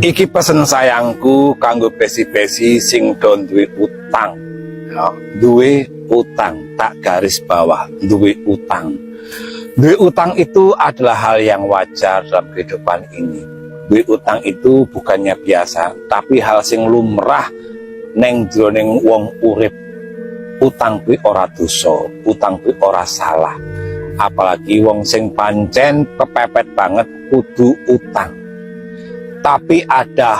Iki pesen sayangku kanggo besi-besi sing do duwe utang. Ya, duwe utang, tak garis bawah, duwe utang. Duwe utang itu adalah hal yang wajar dalam kehidupan ini. Duwe utang itu bukannya biasa, tapi hal sing lumrah neng jroning wong urip. Utang kuwi ora dosa, utang kuwi ora salah. Apalagi wong sing pancen kepepet banget kudu utang. Tapi ada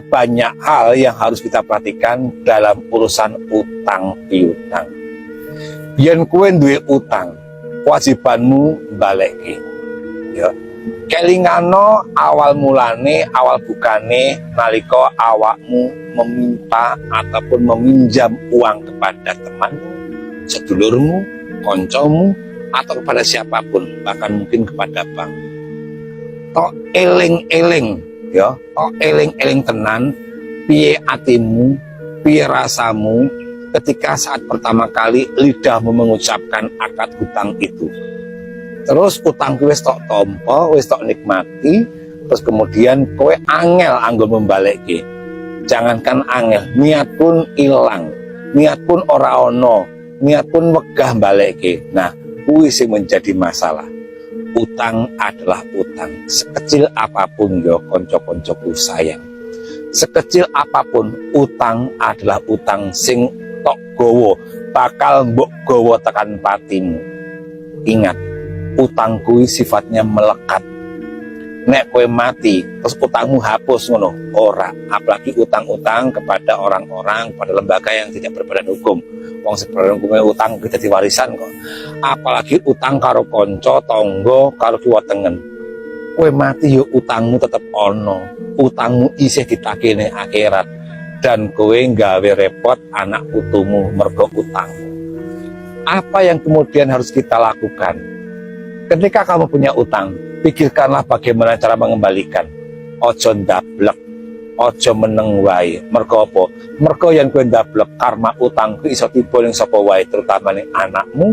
banyak hal yang harus kita perhatikan dalam urusan utang piutang. Yen kowe duwe utang, kewajibanmu baleki. Ya. Kelingano awal mulane, awal bukane nalika awakmu meminta ataupun meminjam uang kepada temanmu, sedulurmu, koncomu, atau kepada siapapun, bahkan mungkin kepada bank. Tok eling-eling, ya, tok eling-eling tenan, piye atimu, piye rasamu ketika saat pertama kali lidahmu mengucapkan akad hutang itu. Terus utang kowe wis tok tampa, wis tok nikmati, terus kemudian kowe angel anggon membalekke. Jangankan angel, niat pun ilang, niat pun ora ono, niat pun wegah balekke. Nah, kuwi sing menjadi masalah. Utang adalah utang, sekecil apapun ya konco-koncoku sayang. Sekecil apapun utang adalah utang sing tok gowo, bakal mbok gowo tekan patimu. Ingat, utang kuwi sifatnya melekat. Nek kowe mati terus utangmu hapus ngono, ora. Apalagi utang-utang kepada orang-orang, pada lembaga yang tidak berbadan hukum. Wong sebenarnya hukumnya utang kita diwarisan kok. Apalagi utang karo konco, tonggo, karo kiwa tengen. Kowe mati yo utangmu tetep ono. Utangmu isih ditakene akhirat. Dan kowe nggawe repot anak putumu mergo utangmu. Apa yang kemudian harus kita lakukan? Ketika kamu punya utang, pikirkanlah bagaimana cara mengembalikan. Ojo ndablek, ojo meneng wae. Mergo apa? Mergo yen kowe ndablek, karma utang ku iso tiba ning sapa wae, terutama ning anakmu,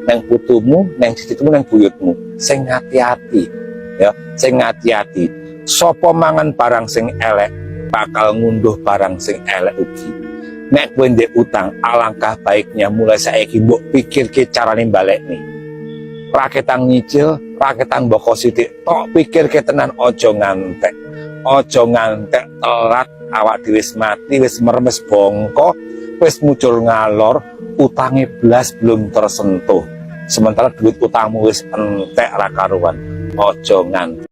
ning putumu, ning cicitmu, ning buyutmu. Sing hati-hati, ya, sing hati-hati. Sapa mangan barang sing elek, bakal ngunduh barang sing elek ugi. Nek kowe ndek utang, alangkah baiknya mulai saiki mbok pikirke carane balekne. Raketang nyicil, raketang boko sidik, tok pikir ketenan ojo ngantek telat awak wis mati, wis meremes bongko, wis muncul ngalor, utange blas belum tersentuh, sementara duit utangmu wis entek ra karuan. Ojo ngantek.